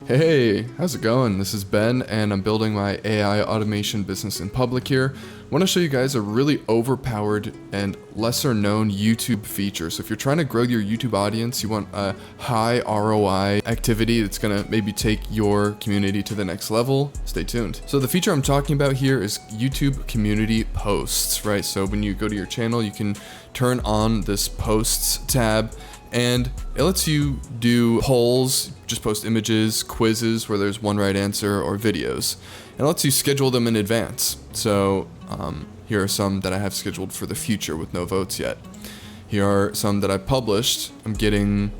Hey, how's it going? This is Ben, and I'm building my AI automation business in public here. I want to show you guys a really overpowered and lesser known YouTube feature. So if you're trying to grow your YouTube audience, you want a high ROI activity that's going to maybe take your community to the next level, stay tuned. So the feature I'm talking about here is YouTube community posts, right? So when you go to your channel, you can turn on this posts tab, and it lets you do polls, just post images, quizzes where there's one right answer, or videos. And it lets you schedule them in advance. So here are some that I have scheduled for the future with no votes yet. Here are some that I published. I'm getting,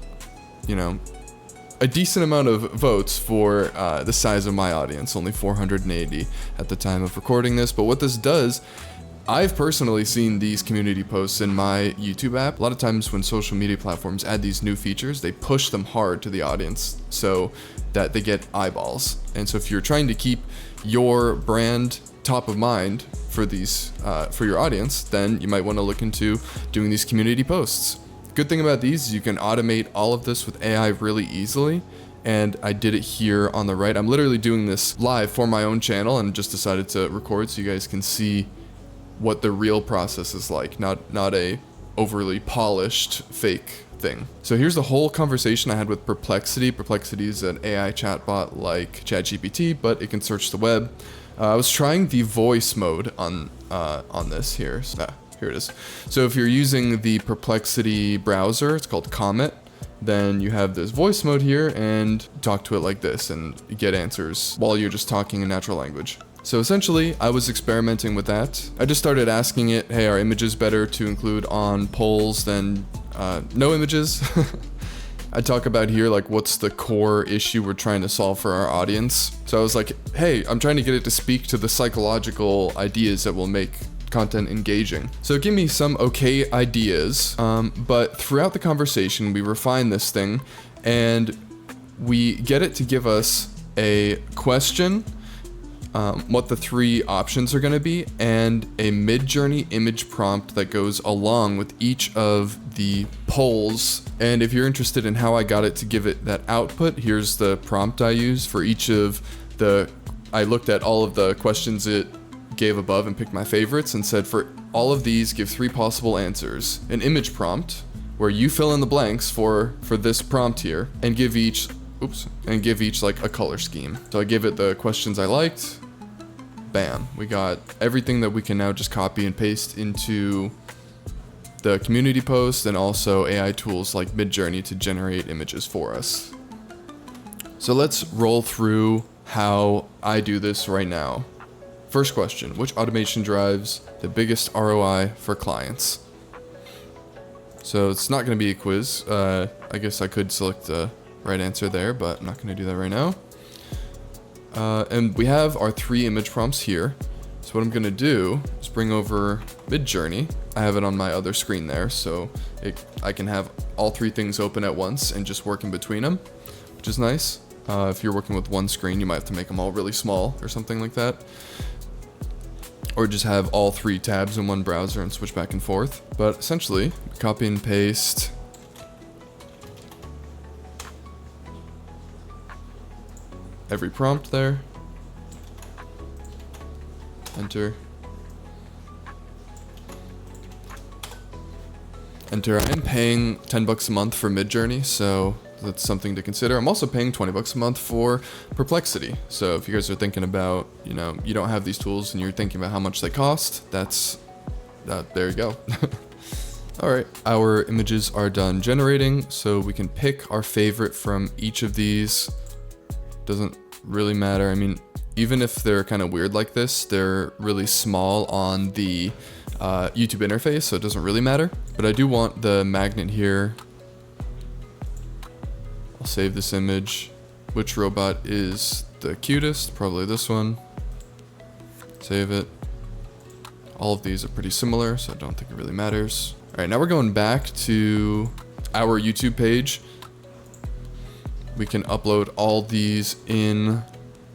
a decent amount of votes for the size of my audience, only 480 at the time of recording this. But what this does, I've personally seen these community posts in my YouTube app. A lot of times when social media platforms add these new features, they push them hard to the audience so that they get eyeballs. And so if you're trying to keep your brand top of mind for these, for your audience, then you might want to look into doing these community posts. Good thing about these is you can automate all of this with AI really easily. And I did it here on the right. I'm literally doing this live for my own channel and just decided to record so you guys can see what the real process is like, not a overly polished fake thing. So here's the whole conversation I had with Perplexity. Perplexity is an AI chatbot like ChatGPT, but it can search the web. I was trying the voice mode on this here. Here it is. So if you're using the Perplexity browser, it's called Comet, then you have this voice mode here and talk to it like this and get answers while you're just talking in natural language. So essentially, I was experimenting with that. I just started asking it, hey, are images better to include on polls than no images? I talk about here, like, what's the core issue we're trying to solve for our audience? So I was like, hey, I'm trying to get it to speak to the psychological ideas that will make content engaging. So it gave me some okay ideas, but throughout the conversation, we refine this thing, and we get it to give us a question, what the three options are going to be, and a Midjourney image prompt that goes along with each of the polls. And if you're interested in how I got it to give it that output, here's the prompt I used for each of I looked at all of the questions it gave above and picked my favorites and said, for all of these, give 3 possible answers. An image prompt where you fill in the blanks for this prompt here, and give each like a color scheme. So I gave it the questions I liked. Bam, we got everything that we can now just copy and paste into the community post, and also AI tools like Midjourney to generate images for us. So let's roll through how I do this right now. First question, which automation drives the biggest ROI for clients? So it's not going to be a quiz. I guess I could select the right answer there, but I'm not going to do that right now. And we have our 3 image prompts here. So what I'm going to do is bring over Midjourney. I have it on my other screen there, so I can have all 3 things open at once and just work in between them, which is nice. If you're working with one screen, you might have to make them all really small or something like that. Or just have all 3 tabs in one browser and switch back and forth. But essentially, copy and paste every prompt there. Enter. I'm paying $10 a month for Midjourney, so that's something to consider. I'm also paying $20 a month for Perplexity. So if you guys are thinking about, you don't have these tools and you're thinking about how much they cost, there you go. All right, our images are done generating, so we can pick our favorite from each of these. Doesn't really matter. I mean, even if they're kind of weird like this, they're really small on the YouTube interface, so it doesn't really matter. But I do want the magnet here. I'll save this image. Which robot is the cutest? Probably this one. Save it. All of these are pretty similar, so I don't think it really matters. All right, now we're going back to our YouTube page. We can upload all these in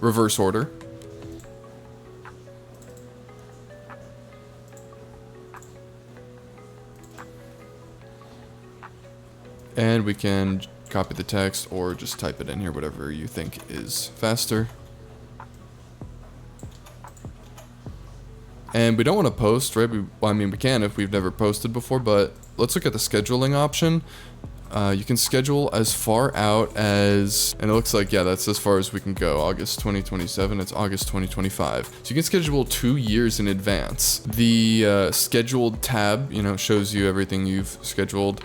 reverse order. And we can copy the text or just type it in here, whatever you think is faster. And we don't want to post, right? Well, I mean, we can if we've never posted before, but let's look at the scheduling option. You can schedule as far out as, and it looks like, yeah, that's as far as we can go. August 2027, it's August 2025. So you can schedule 2 years in advance. The scheduled tab, you know, shows you everything you've scheduled.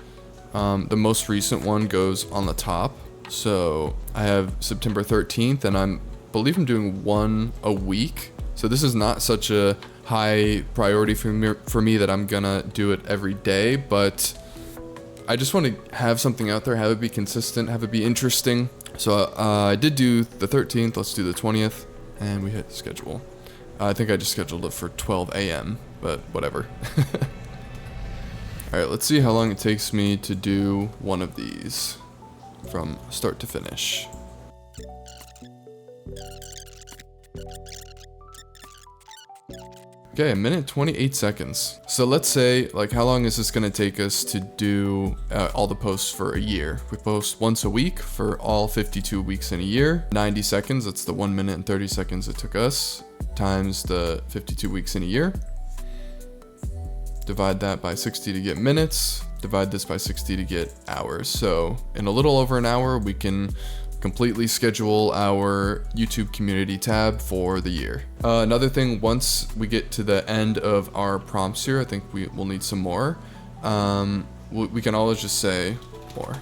The most recent one goes on the top. So I have September 13th, and I believe I'm doing one a week. So this is not such a high priority for me that I'm gonna do it every day, but I just want to have something out there, have it be consistent, have it be interesting. So I did do the 13th, let's do the 20th, and we hit schedule. I think I just scheduled it for 12 a.m., but whatever. All right, let's see how long it takes me to do one of these from start to finish. Okay, 1 minute 28 seconds. So let's say, like, how long is this gonna take us to do all the posts for a year? We post once a week for all 52 weeks in a year. 90 seconds, that's the 1 minute and 30 seconds it took us, times the 52 weeks in a year. Divide that by 60 to get minutes. Divide this by 60 to get hours. So in a little over an hour, we can completely schedule our YouTube community tab for the year. Another thing, once we get to the end of our prompts here, I think we will need some more. We can always just say more.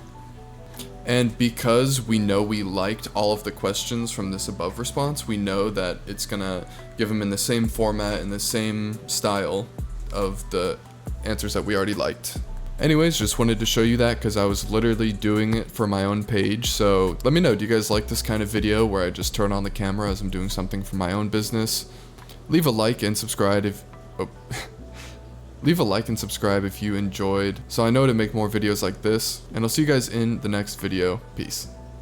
And because we know we liked all of the questions from this above response, we know that it's gonna give them in the same format, in the same style of the answers that we already liked. Anyways, just wanted to show you that because I was literally doing it for my own page. So let me know, do you guys like this kind of video where I just turn on the camera as I'm doing something for my own business? Leave a like and subscribe if leave a like and subscribe if you enjoyed, so I know to make more videos like this, and I'll see you guys in the next video. Peace.